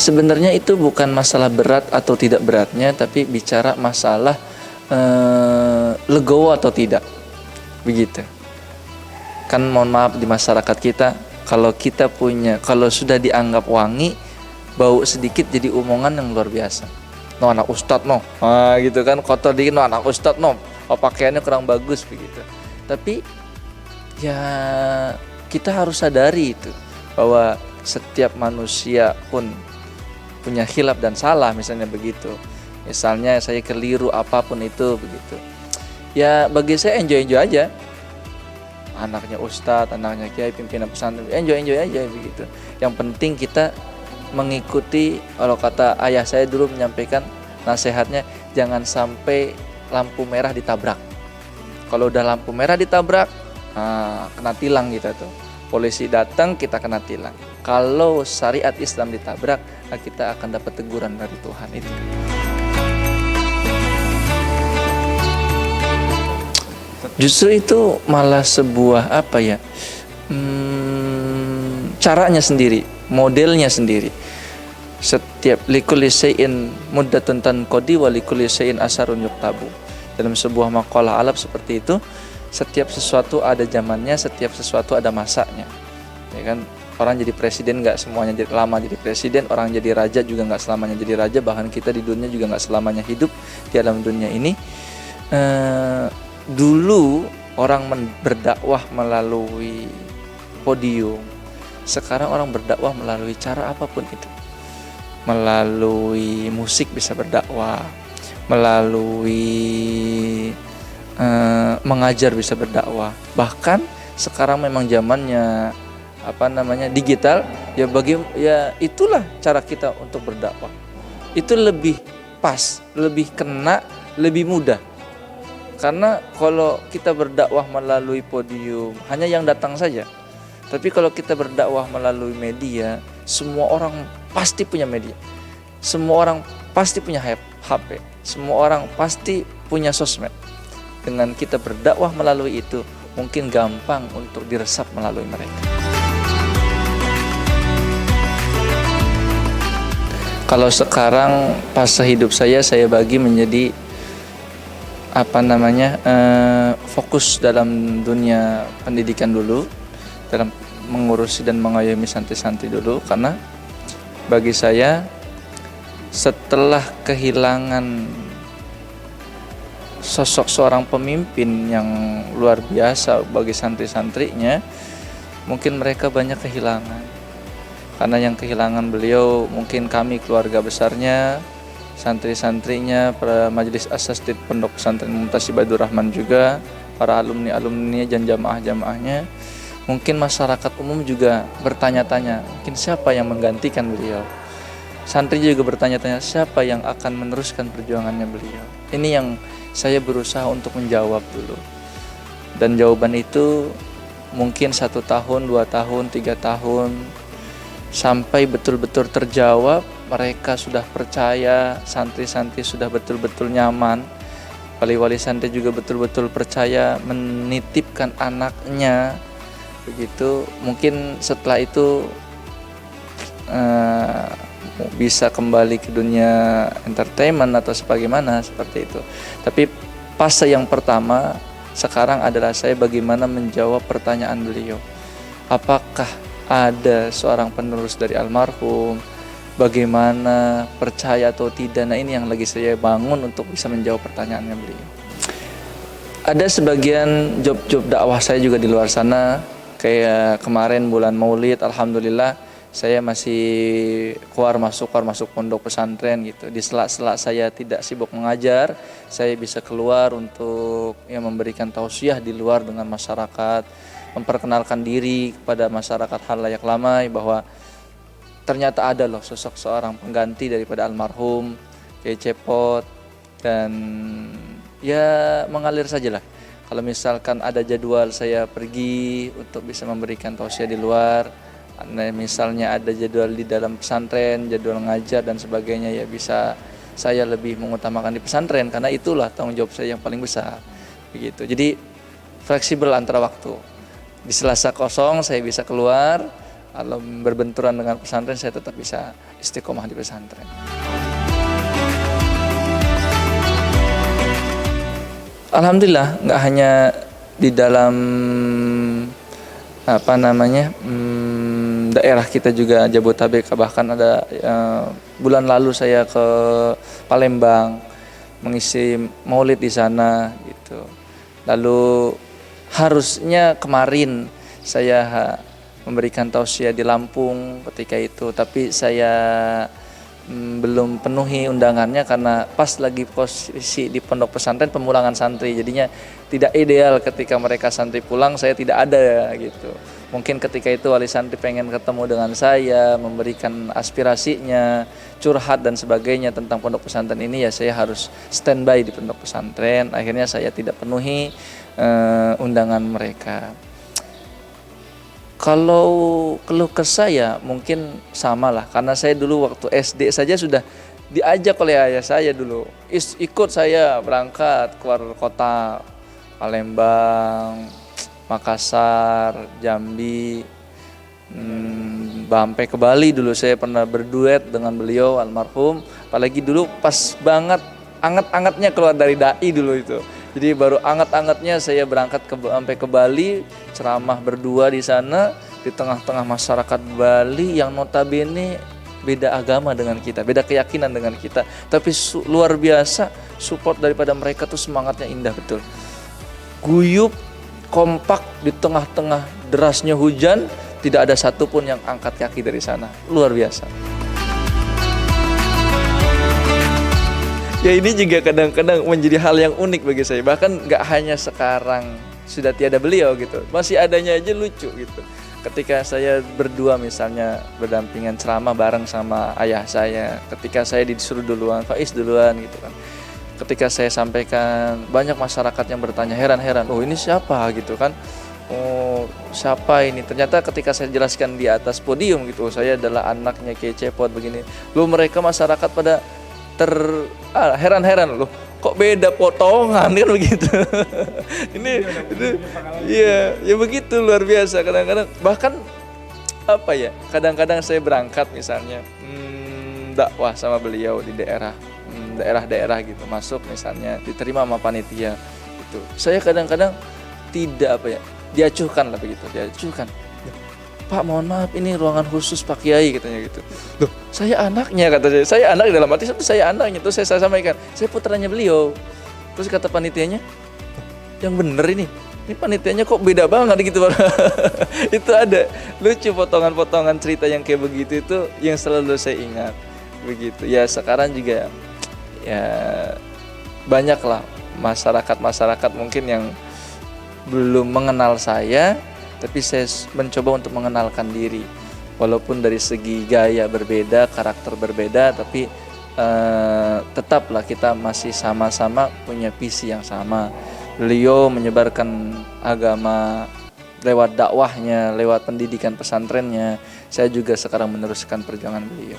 sebenarnya itu bukan masalah berat atau tidak beratnya, tapi bicara masalah legowo atau tidak, begitu. Kan mohon maaf di masyarakat kita, kalau sudah dianggap wangi, bau sedikit jadi omongan yang luar biasa. No anak ustadz no, gitu kan, kotor dikit no anak ustadz no, pakaiannya kurang bagus begitu. Tapi ya kita harus sadari itu bahwa setiap manusia pun punya khilaf dan salah, misalnya begitu. Misalnya saya keliru apapun itu begitu. Ya bagi saya enjoy aja. Anaknya ustadz, anaknya kiai, pimpinan pesantren, enjoy aja begitu. Yang penting kita mengikuti, kalau kata ayah saya dulu menyampaikan nasihatnya, jangan sampai lampu merah ditabrak. Kalau udah lampu merah ditabrak, kena tilang kita tuh. Polisi datang, kita kena tilang. Kalau syariat Islam ditabrak, kita akan dapat teguran dari Tuhan itu. Justru itu malah sebuah caranya sendiri, modelnya sendiri. Setiap likulli syai'in muddatun tanqadi wa likulli syai'in asarun yuktabu. Dalam sebuah maqalah Arab seperti itu, setiap sesuatu ada zamannya, setiap sesuatu ada masanya. Ya kan? Orang jadi presiden nggak semuanya lama jadi presiden, orang jadi raja juga nggak selamanya jadi raja, bahkan kita di dunia juga nggak selamanya hidup di alam dunia ini. Dulu orang berdakwah melalui podium, sekarang orang berdakwah melalui cara apapun itu. Melalui musik bisa berdakwah, melalui mengajar bisa berdakwah. Bahkan sekarang memang zamannya digital, ya itulah cara kita untuk berdakwah. Itu lebih pas, lebih kena, lebih mudah. Karena kalau kita berdakwah melalui podium, hanya yang datang saja. Tapi kalau kita berdakwah melalui media, semua orang pasti punya media. Semua orang pasti punya HP. Semua orang pasti punya sosmed. Dengan kita berdakwah melalui itu, mungkin gampang untuk diresap melalui mereka. Kalau sekarang fase hidup saya bagi menjadi fokus dalam dunia pendidikan dulu, dalam mengurusi dan mengayomi santri-santri dulu, karena bagi saya setelah kehilangan sosok seorang pemimpin yang luar biasa bagi santri-santrinya, mungkin mereka banyak kehilangan. Karena yang kehilangan beliau mungkin kami keluarga besarnya, santri-santrinya, para majelis asatidz Pondok Pesantren Mumtaz Ibadur Rahman juga, para alumni-alumni dan jamaah-jamaahnya. Mungkin masyarakat umum juga bertanya-tanya, mungkin siapa yang menggantikan beliau? Santri juga bertanya-tanya, siapa yang akan meneruskan perjuangannya beliau? Ini yang saya berusaha untuk menjawab dulu. Dan jawaban itu mungkin 1 tahun, 2 tahun, 3 tahun, sampai betul-betul terjawab. Mereka sudah percaya, santri-santri sudah betul-betul nyaman, wali-wali santri juga betul-betul percaya menitipkan anaknya begitu. Mungkin setelah itu bisa kembali ke dunia entertainment atau sebagaimana seperti itu. Tapi fase yang pertama sekarang adalah saya bagaimana menjawab pertanyaan beliau. Apakah ada seorang penerus dari almarhum? Bagaimana, percaya atau tidak? Nah, ini yang lagi saya bangun untuk bisa menjawab pertanyaannya beliau. Ada sebagian job-job dakwah saya juga di luar sana, kayak kemarin bulan Maulid, alhamdulillah saya masih keluar masuk pondok pesantren gitu. Di sela-sela saya tidak sibuk mengajar, saya bisa keluar untuk memberikan tausiah di luar dengan masyarakat, memperkenalkan diri kepada masyarakat halayak ramai bahwa ternyata ada loh sosok seorang pengganti daripada almarhum Kiai Cepot, dan ya mengalir sajalah. Kalau misalkan ada jadwal saya pergi untuk bisa memberikan tausiah di luar, misalnya ada jadwal di dalam pesantren, jadwal ngajar dan sebagainya, ya bisa saya lebih mengutamakan di pesantren karena itulah tanggung jawab saya yang paling besar begitu. Jadi fleksibel antara waktu. Di Selasa kosong saya bisa keluar, Kalau berbenturan dengan pesantren, saya tetap bisa istiqomah di pesantren. Alhamdulillah, nggak hanya di dalam daerah kita juga Jabodetabek, bahkan ada bulan lalu saya ke Palembang mengisi maulid di sana gitu. Lalu harusnya kemarin saya memberikan tausiah di Lampung ketika itu, tapi saya belum penuhi undangannya karena pas lagi posisi di pondok pesantren pemulangan santri, jadinya tidak ideal ketika mereka santri pulang saya tidak ada gitu. Mungkin ketika itu wali santri pengen ketemu dengan saya, memberikan aspirasinya, curhat dan sebagainya tentang pondok pesantren ini, ya saya harus standby di pondok pesantren. Akhirnya saya tidak penuhi undangan mereka. Kalau keluh kesah ya mungkin sama lah, karena saya dulu waktu SD saja sudah diajak oleh ayah saya dulu, ikut saya berangkat keluar kota, Palembang, Makassar, Jambi, sampai ke Bali dulu saya pernah berduet dengan beliau almarhum, apalagi dulu pas banget anget-angetnya keluar dari dai dulu itu. Jadi baru anget-angetnya saya berangkat sampai ke Bali, ceramah berdua di sana di tengah-tengah masyarakat Bali yang notabene beda agama dengan kita, beda keyakinan dengan kita, tapi luar biasa support daripada mereka tuh, semangatnya indah betul. Guyup, kompak di tengah-tengah derasnya hujan, tidak ada satupun yang angkat kaki dari sana, luar biasa. Ya ini juga kadang-kadang menjadi hal yang unik bagi saya. Bahkan gak hanya sekarang sudah tiada beliau gitu, masih adanya aja lucu gitu. Ketika saya berdua misalnya berdampingan ceramah bareng sama ayah saya, ketika saya disuruh duluan, Faiz duluan gitu kan. Ketika saya sampaikan, banyak masyarakat yang bertanya heran-heran, oh ini siapa gitu kan. Oh siapa ini? Ternyata ketika saya jelaskan di atas podium gitu, saya adalah anaknya Kiai Cepot begini. Lu mereka masyarakat pada heran-heran loh, kok beda potongan kan begitu. Ini iya ya begitu, luar biasa. Kadang-kadang bahkan kadang-kadang saya berangkat misalnya dakwah sama beliau di daerah-daerah gitu, masuk misalnya diterima sama panitia itu, saya kadang-kadang tidak diacuhkan lah begitu, diacuhkan. Pak mohon maaf ini ruangan khusus Pak Kiai katanya gitu. Loh saya anaknya, kata saya anak dalam arti saya anaknya. Terus saya sampaikan saya putranya beliau. Terus kata panitianya, yang bener ini panitianya kok beda banget gitu. Itu ada lucu potongan-potongan cerita yang kayak begitu, itu yang selalu saya ingat begitu. Ya sekarang juga ya banyaklah masyarakat mungkin yang belum mengenal saya, tapi saya mencoba untuk mengenalkan diri. Walaupun dari segi gaya berbeda, karakter berbeda, tapi tetaplah kita masih sama-sama punya visi yang sama. Beliau menyebarkan agama lewat dakwahnya, lewat pendidikan pesantrennya. Saya juga sekarang meneruskan perjuangan beliau.